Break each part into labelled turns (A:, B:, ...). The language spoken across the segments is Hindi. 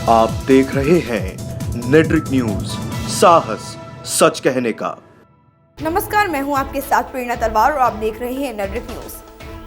A: आप देख रहे हैं नेट्रिक न्यूज, साहस सच कहने का।
B: नमस्कार, मैं हूं आपके साथ प्रेरणा तलवार और आप देख रहे हैं नेट्रिक न्यूज।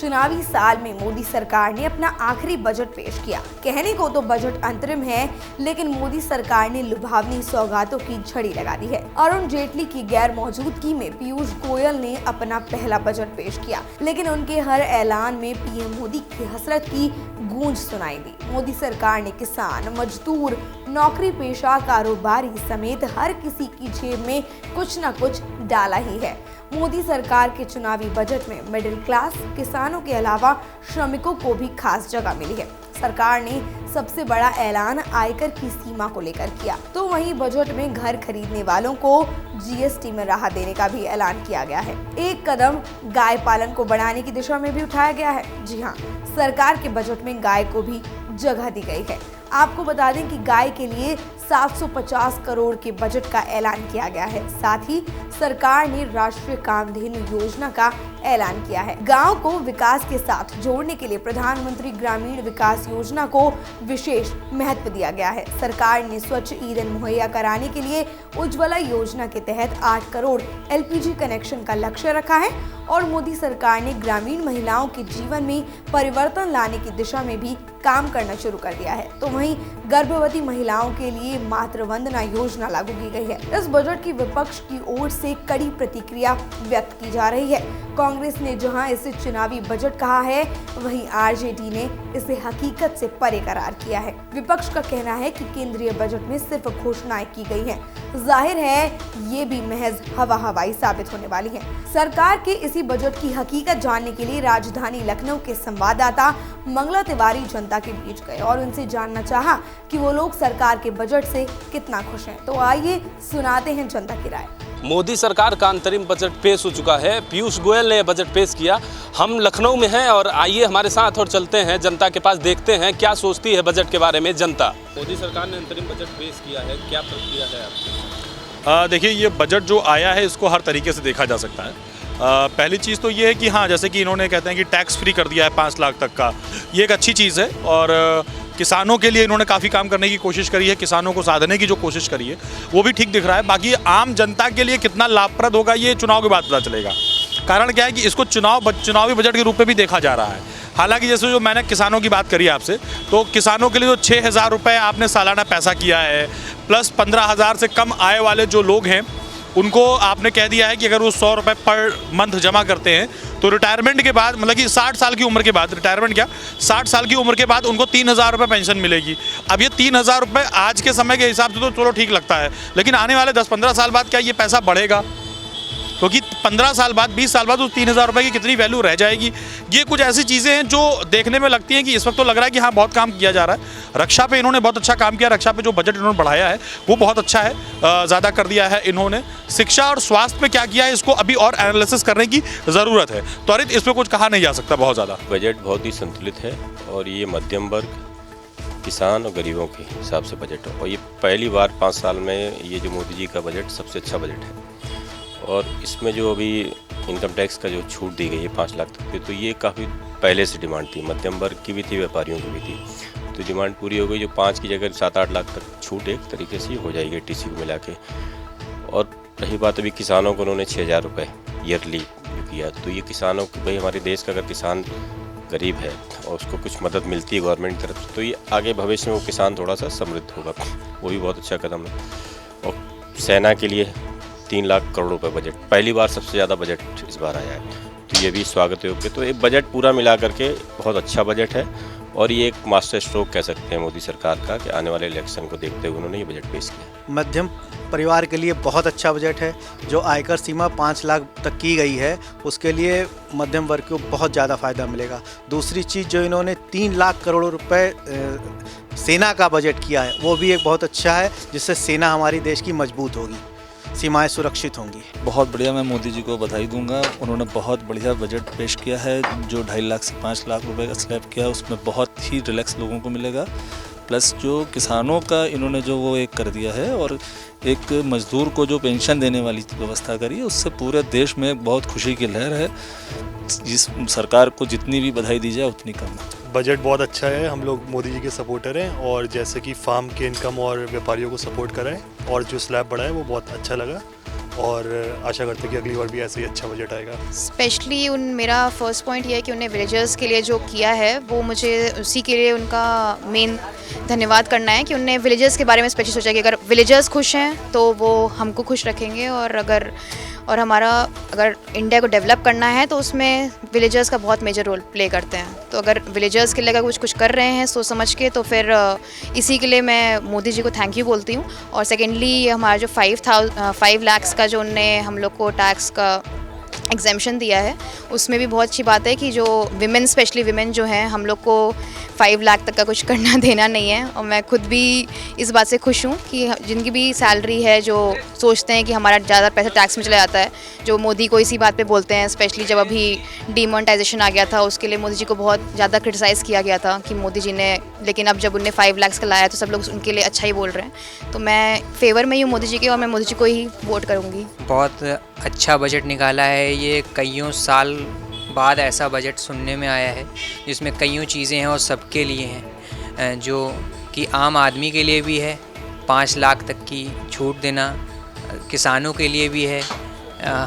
B: चुनावी साल में मोदी सरकार ने अपना आखिरी बजट पेश किया। कहने को तो बजट अंतरिम है, लेकिन मोदी सरकार ने लुभावनी सौगातों की झड़ी लगा दी है। अरुण जेटली की गैर मौजूदगी में पीयूष गोयल ने अपना पहला बजट पेश किया, लेकिन उनके हर ऐलान में पीएम मोदी की हसरत की गूंज सुनाई दी। मोदी सरकार ने किसान, मजदूर, नौकरी पेशा, कारोबारी समेत हर किसी की जेब में कुछ न कुछ डाला ही है। मोदी सरकार के चुनावी बजट में मिडिल क्लास, किसानों के अलावा श्रमिकों को भी खास जगह मिली है। सरकार ने सबसे बड़ा ऐलान आयकर की सीमा को लेकर किया, तो वहीं बजट में घर खरीदने वालों को जीएसटी में राहत देने का भी ऐलान किया गया है। एक कदम गाय पालन को बढ़ाने की दिशा में भी उठाया गया है। जी हाँ, सरकार के बजट में गाय को भी जगह दी गई है। आपको बता दें कि गाय के लिए 750 करोड़ के बजट का ऐलान किया गया है। साथ ही सरकार ने राष्ट्रीय कामधेनु योजना का ऐलान किया है। गांव को विकास के साथ जोड़ने के लिए प्रधानमंत्री ग्रामीण विकास योजना को विशेष महत्व दिया गया है। सरकार ने स्वच्छ ईंधन मुहैया कराने के लिए उज्ज्वला योजना के तहत 8 करोड़ एलपीजी कनेक्शन का लक्ष्य रखा है और मोदी सरकार ने ग्रामीण महिलाओं के जीवन में परिवर्तन लाने की दिशा में भी काम करना शुरू कर दिया है। तो वहीं गर्भवती महिलाओं के लिए मातृ वंदना योजना लागू की गई है। इस बजट की विपक्ष की ओर से कड़ी प्रतिक्रिया व्यक्त की जा रही है। कांग्रेस ने जहां इसे चुनावी बजट कहा है, वहीं आरजेडी ने इसे हकीकत से परे करार किया है। विपक्ष का कहना है कि केंद्रीय बजट में सिर्फ घोषणाएं की गई हैं। जाहिर है ये भी महज हवा हवाई साबित होने वाली है। सरकार के इसी बजट की हकीकत जानने के लिए राजधानी लखनऊ के संवाददाता मंगला तिवारी जनता के बीच गए और उनसे जानना चाहा कि वो लोग सरकार के बजट से कितना खुश हैं। तो आइए सुनाते हैं जनता की राय।
C: मोदी सरकार का अंतरिम बजट पेश हो चुका है। पीयूष गोयल ने बजट पेश किया। हम लखनऊ में हैं और आइए हमारे साथ और चलते हैं जनता के पास, देखते हैं क्या सोचती है बजट के बारे में जनता। मोदी सरकार ने अंतरिम बजट पेश किया है, क्या प्रक्रिया है आपकी?
D: देखिए, ये बजट जो आया है इसको हर तरीके से देखा जा सकता है। पहली चीज़ तो ये है कि हाँ, जैसे कि इन्होंने कहते हैं कि टैक्स फ्री कर दिया है 5 लाख तक का, ये एक अच्छी चीज़ है। और किसानों के लिए इन्होंने काफ़ी काम करने की कोशिश करी है, किसानों को साधने की जो कोशिश करी है वो भी ठीक दिख रहा है। बाकी आम जनता के लिए कितना लाभप्रद होगा ये चुनाव के बाद पता चलेगा। कारण क्या है कि इसको चुनावी बजट के रूप में भी देखा जा रहा है। हालांकि जैसे जो मैंने किसानों की बात करी आपसे, तो किसानों के लिए जो 6,000 रुपये आपने सालाना पैसा किया है, प्लस 15,000 से कम आय वाले जो लोग हैं उनको आपने कह दिया है कि अगर वो 100 रुपये पर मंथ जमा करते हैं तो रिटायरमेंट के बाद, मतलब कि 60 साल की उम्र के बाद, रिटायरमेंट क्या 60 साल की उम्र के बाद उनको 3,000 रुपये पेंशन मिलेगी। अब ये 3,000 रुपये आज के समय के हिसाब से तो चलो ठीक लगता है, लेकिन आने वाले 10-15 साल बाद क्या ये पैसा बढ़ेगा? क्योंकि 15 साल बाद, 20 साल बाद उस 3,000 रुपये की कितनी वैल्यू रह जाएगी। ये कुछ ऐसी चीज़ें हैं जो देखने में लगती हैं कि इस वक्त तो लग रहा है कि हाँ, बहुत काम किया जा रहा है। रक्षा पे इन्होंने बहुत अच्छा काम किया। रक्षा पे जो बजट इन्होंने बढ़ाया है वो बहुत अच्छा है, ज़्यादा कर दिया है इन्होंने। शिक्षा और स्वास्थ्य पे क्या किया है इसको अभी और एनालिसिस करने की ज़रूरत है। त्वरित इस पर कुछ कहा नहीं जा सकता बहुत ज़्यादा।
E: बजट बहुत ही संतुलित है और ये मध्यम वर्ग, किसान और गरीबों के हिसाब से बजट है। और ये पहली बार 5 साल में ये जो मोदी जी का बजट सबसे अच्छा बजट है। और इसमें जो अभी इनकम टैक्स का जो छूट दी गई है 5 लाख तक की, तो ये काफ़ी पहले से डिमांड थी, मध्यम वर्ग की भी थी, व्यापारियों की भी थी। तो डिमांड पूरी हो गई। जो 5 की जगह 7-8 लाख तक छूट एक तरीके से हो जाएगी टीसी को मिला के। और रही बात अभी किसानों को उन्होंने 6,000 रुपये ईयरली किया, तो ये किसानों को, भाई हमारे देश का अगर किसान गरीब है और उसको कुछ मदद मिलती है गवर्नमेंट की तरफ से, तो ये आगे भविष्य में वो किसान थोड़ा सा समृद्ध होगा। वो भी बहुत अच्छा कदम है। और सेना के लिए 3 लाख करोड़ रुपए बजट, पहली बार सबसे ज़्यादा बजट इस बार आया है, तो ये भी स्वागत योग्य। तो एक बजट पूरा मिला करके बहुत अच्छा बजट है और ये एक मास्टर स्ट्रोक कह सकते हैं मोदी सरकार का कि आने वाले इलेक्शन को देखते हुए उन्होंने ये बजट पेश किया।
F: मध्यम परिवार के लिए बहुत अच्छा बजट है। जो आयकर सीमा 5 लाख तक की गई है उसके लिए मध्यम वर्ग को बहुत ज़्यादा फ़ायदा मिलेगा। दूसरी चीज़ जो इन्होंने 3 लाख करोड़ रुपए सेना का बजट किया है वो भी एक बहुत अच्छा है, जिससे सेना हमारी देश की मजबूत होगी, सीमाएं सुरक्षित होंगी।
G: बहुत बढ़िया, मैं मोदी जी को बधाई दूंगा। उन्होंने बहुत बढ़िया बजट पेश किया है। जो 2.5 लाख से 5 लाख रुपए का स्लैब किया उसमें बहुत ही रिलैक्स लोगों को मिलेगा। प्लस जो किसानों का इन्होंने जो वो एक कर दिया है और एक मजदूर को जो पेंशन देने वाली व्यवस्था करी है, उससे पूरे देश में बहुत खुशी की लहर है। इस सरकार को जितनी भी बधाई दी जाए उतनी कम है।
H: बजट बहुत अच्छा है। हम लोग मोदी जी के सपोर्टर हैं और जैसे कि फार्म के इनकम और व्यापारियों को सपोर्ट कराएं और जो स्लैब बढ़ा है वो बहुत अच्छा लगा और आशा करते हैं कि अगली बार भी ऐसे ही अच्छा बजट आएगा।
I: स्पेशली मेरा फर्स्ट पॉइंट ये है कि उन्हें विलेजर्स के लिए जो किया है वो मुझे उसी के लिए उनका मेन धन्यवाद करना है कि उन्होंने विलेजर्स के बारे में स्पेशली सोचा कि अगर विलेजर्स खुश हैं तो वो हमको खुश रखेंगे और हमारा अगर इंडिया को डेवलप करना है तो उसमें विलेजर्स का बहुत मेजर रोल प्ले करते हैं। तो अगर विलेजर्स के लिए अगर कुछ कर रहे हैं सोच समझ के तो फिर इसी के लिए मैं मोदी जी को थैंक यू बोलती हूँ। और सेकेंडली हमारा जो 5 लाख का जो उनने हम लोग को टैक्स का एग्जेम्पशन दिया है उसमें भी बहुत अच्छी बात है कि जो विमेन स्पेशली विमेन जो हैं हम लोग को 5 लाख तक का कुछ करना देना नहीं है। और मैं खुद भी इस बात से खुश हूँ कि जिनकी भी सैलरी है जो सोचते हैं कि हमारा ज़्यादा पैसा टैक्स में चला जाता है, जो मोदी को इसी बात पे बोलते हैं। स्पेशली जब अभी डीमोनेटाइजेशन आ गया था उसके लिए मोदी जी को बहुत ज़्यादा क्रिटिसाइज़ किया गया था कि मोदी जी ने, लेकिन अब जब उनने 5 लाख का लाया तो सब लोग उनके लिए अच्छा ही बोल रहे हैं। तो मैं फेवर में ही हूँ मोदी जी के और मैं मोदी जी को ही वोट करूँगी।
J: बहुत अच्छा बजट निकाला है। ये कईयों साल बाद ऐसा बजट सुनने में आया है जिसमें कईयों चीज़ें हैं और सबके लिए हैं, जो कि आम आदमी के लिए भी है। 5 लाख तक की छूट देना किसानों के लिए भी है,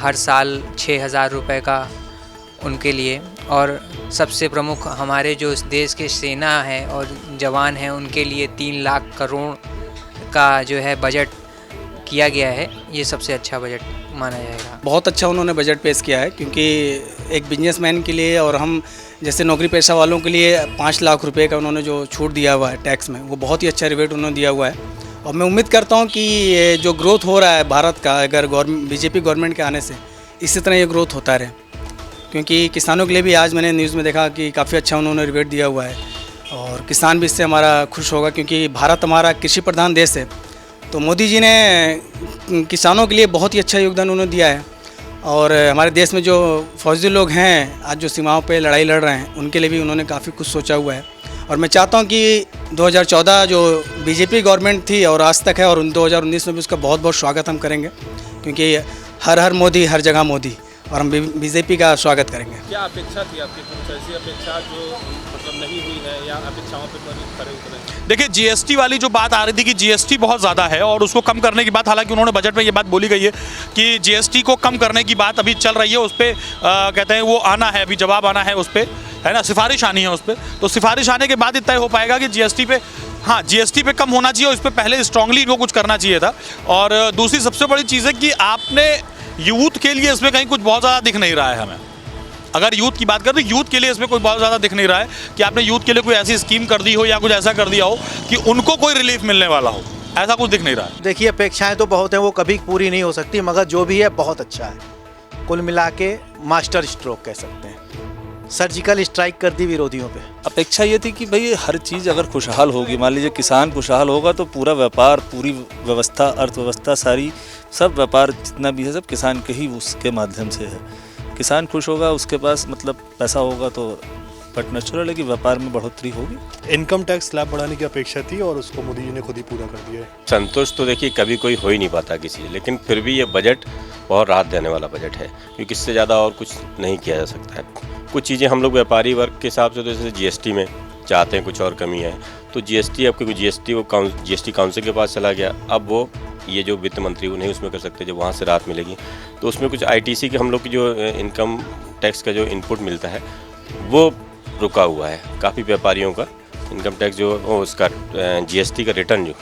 J: हर साल 6,000 रुपये का उनके लिए। और सबसे प्रमुख हमारे जो इस देश के सेना है और जवान हैं उनके लिए 3 लाख करोड़ का जो है बजट किया गया है। ये सबसे अच्छा बजट माना जाएगा।
K: बहुत अच्छा उन्होंने बजट पेश किया है क्योंकि एक बिजनेसमैन के लिए और हम जैसे नौकरी पेशा वालों के लिए 5 लाख रुपए का उन्होंने जो छूट दिया हुआ है टैक्स में, वो बहुत ही अच्छा रिबेट उन्होंने दिया हुआ है। और मैं उम्मीद करता हूँ कि ये जो ग्रोथ हो रहा है भारत का, अगर बीजेपी गवर्नमेंट के आने से इसी तरह ये ग्रोथ होता रहे। क्योंकि किसानों के लिए भी आज मैंने न्यूज़ में देखा कि काफ़ी अच्छा उन्होंने रिबेट दिया हुआ है और किसान भी इससे हमारा खुश होगा क्योंकि भारत हमारा कृषि प्रधान देश है। तो मोदी जी ने किसानों के लिए बहुत ही अच्छा योगदान उन्होंने दिया है। और हमारे देश में जो फौजी लोग हैं आज जो सीमाओं पे लड़ाई लड़ रहे हैं उनके लिए भी उन्होंने काफ़ी कुछ सोचा हुआ है। और मैं चाहता हूं कि 2014 जो बीजेपी गवर्नमेंट थी और आज तक है और 2019 में भी उसका बहुत बहुत स्वागत हम करेंगे क्योंकि हर मोदी हर जगह मोदी, और हम बीजेपी का स्वागत करेंगे।
C: क्या अपेक्षा थी आपकी, कुछ ऐसी अपेक्षा जो मतलब नहीं हुई है या अपेक्षाओं पे खरे उतरे?
D: देखिए जीएसटी वाली जो बात आ रही थी कि जीएसटी बहुत ज़्यादा है और उसको कम करने की बात, हालांकि उन्होंने बजट में ये बात बोली गई है कि जीएसटी को कम करने की बात अभी चल रही है। उस पर कहते हैं वो आना है, अभी जवाब आना है उस पर, है ना, सिफारिश आनी है उस पर। तो सिफारिश आने के बाद ही तय हो पाएगा कि जीएसटी पे, हाँ जीएसटी पे कम होना चाहिए और इस पर पहले स्ट्रांगली इनको कुछ करना चाहिए था। और दूसरी सबसे बड़ी चीज़ है कि आपने यूथ के लिए इसमें कहीं कुछ बहुत ज़्यादा दिख नहीं रहा है। हमें अगर यूथ की बात करें तो यूथ के लिए इसमें कोई बहुत ज़्यादा दिख नहीं रहा है कि आपने यूथ के लिए कोई ऐसी स्कीम कर दी हो या कुछ ऐसा कर दिया हो कि उनको कोई रिलीफ मिलने वाला हो, ऐसा कुछ दिख नहीं रहा है।
F: देखिए अपेक्षाएं तो बहुत हैं, वो कभी पूरी नहीं हो सकती, मगर जो भी है बहुत अच्छा है। कुल मिला के मास्टर स्ट्रोक कह सकते हैं, सर्जिकल स्ट्राइक कर दी विरोधियों पे।
G: अपेक्षा ये थी कि भाई हर चीज़ अगर खुशहाल होगी, मान लीजिए किसान खुशहाल होगा तो पूरा व्यापार, पूरी व्यवस्था, अर्थव्यवस्था, सारी सब व्यापार जितना भी है सब किसान के ही उसके माध्यम से है। किसान खुश होगा, उसके पास मतलब पैसा होगा तो बट नेचुरल है कि व्यापार में बढ़ोतरी होगी।
H: इनकम टैक्स स्लैब बढ़ाने की अपेक्षा थी और उसको मोदी जी ने खुद ही पूरा कर दिया है।
E: संतोष तो देखिए कभी कोई हो ही नहीं पाता किसी से, लेकिन फिर भी ये बजट बहुत राहत देने वाला बजट है क्योंकि इससे ज़्यादा और कुछ नहीं किया जा सकता है। कुछ चीज़ें हम लोग व्यापारी वर्ग के हिसाब से तो जैसे जीएसटी में चाहते हैं कुछ और कमी है, तो जीएसटी अब क्योंकि जीएसटी काउंसिल के पास चला गया, अब वो ये जो वित्त मंत्री वो नहीं उसमें कर सकते, जब वहाँ से राहत मिलेगी तो उसमें कुछ आईटीसी के हम लोग की जो इनकम टैक्स का जो इनपुट मिलता है वो रुका हुआ है। काफ़ी व्यापारियों का इनकम टैक्स जो उसका जीएसटी का रिटर्न जो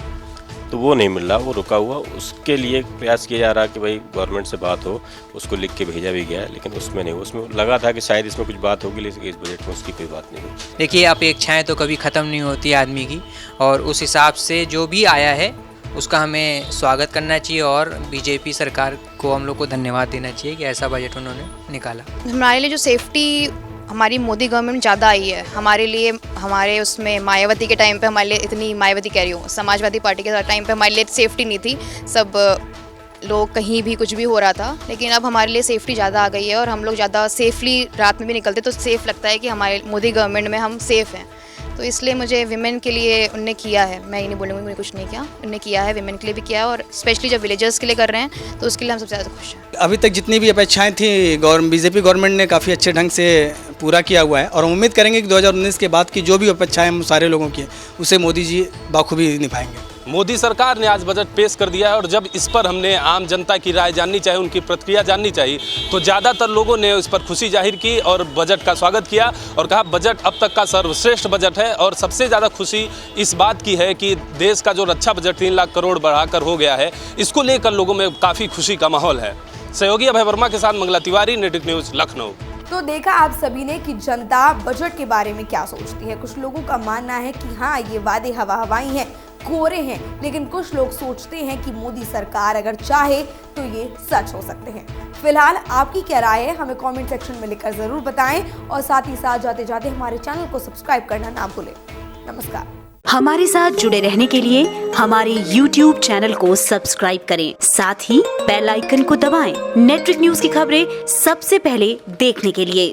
E: तो वो नहीं मिल रहा, वो रुका हुआ। उसके लिए प्रयास किया जा रहा है कि भाई गवर्नमेंट से बात हो, उसको लिख के भेजा भी गया है, लेकिन उसमें नहीं, उसमें लगा था कि शायद इसमें कुछ बात होगी, लेकिन इस बजट में उसकी कोई बात नहीं हुई।
J: देखिए अपेक्षाएं तो कभी ख़त्म नहीं होती आदमी की, और उस हिसाब से जो भी आया है उसका हमें स्वागत करना चाहिए और बीजेपी सरकार को हम लोग को धन्यवाद देना चाहिए कि ऐसा बजट उन्होंने निकाला।
I: हमारे लिए जो सेफ्टी हमारी मोदी गवर्नमेंट ज़्यादा आई है हमारे लिए, हमारे उसमें मायावती के टाइम पे हमारे लिए इतनी, मायावती कह रही हूँ, समाजवादी पार्टी के टाइम पे हमारे लिए सेफ्टी नहीं थी, सब लोग कहीं भी कुछ भी हो रहा था, लेकिन अब हमारे लिए सेफ्टी ज़्यादा आ गई है और हम लोग ज़्यादा सेफली रात में भी निकलते तो सेफ़ लगता है कि हमारे मोदी गवर्नमेंट में हम सेफ़ हैं। तो इसलिए मुझे विमेन के लिए उनने किया है, मैं ये नहीं बोलूँगी उन्होंने कुछ नहीं किया, उनने किया है, विमेन के लिए भी किया है और स्पेशली जब विलेजर्स के लिए कर रहे हैं तो उसके लिए हम सबसे ज़्यादा खुश हैं।
K: अभी तक जितनी भी अपेक्षाएं थी बीजेपी गवर्नमेंट ने काफ़ी अच्छे ढंग से पूरा किया हुआ है और हम उम्मीद करेंगे कि 2019 के बाद की जो भी अपेक्षाएं हम सारे लोगों की है उसे मोदी जी बाखूबी निभाएंगे।
C: मोदी सरकार ने आज बजट पेश कर दिया है और जब इस पर हमने आम जनता की राय जाननी चाहिए, उनकी प्रतिक्रिया जाननी चाहिए, तो ज़्यादातर लोगों ने इस पर खुशी जाहिर की और बजट का स्वागत किया और कहा बजट अब तक का सर्वश्रेष्ठ बजट है। और सबसे ज़्यादा खुशी इस बात की है कि देश का जो रक्षा बजट 3 लाख करोड़ बढ़ाकर हो गया है, इसको लेकर लोगों में काफ़ी खुशी का माहौल है। सहयोगी अभय वर्मा के साथ मंगला तिवारी, नेटिव न्यूज़, लखनऊ।
B: तो देखा आप सभी ने कि जनता बजट के बारे में क्या सोचती है। कुछ लोगों का मानना है कि हाँ, ये वादे हवाई हैं, कोरे हैं, लेकिन कुछ लोग सोचते हैं कि मोदी सरकार अगर चाहे तो ये सच हो सकते हैं। फिलहाल आपकी क्या राय है, हमें कमेंट सेक्शन में लिखकर जरूर बताएं और साथ ही साथ जाते जाते हमारे चैनल को सब्सक्राइब करना ना भूलें। नमस्कार।
L: हमारे साथ जुड़े रहने के लिए हमारे YouTube चैनल को सब्सक्राइब करें, साथ ही बेल आइकन को दबाएं। नेटवर्क न्यूज की खबरें सबसे पहले देखने के लिए।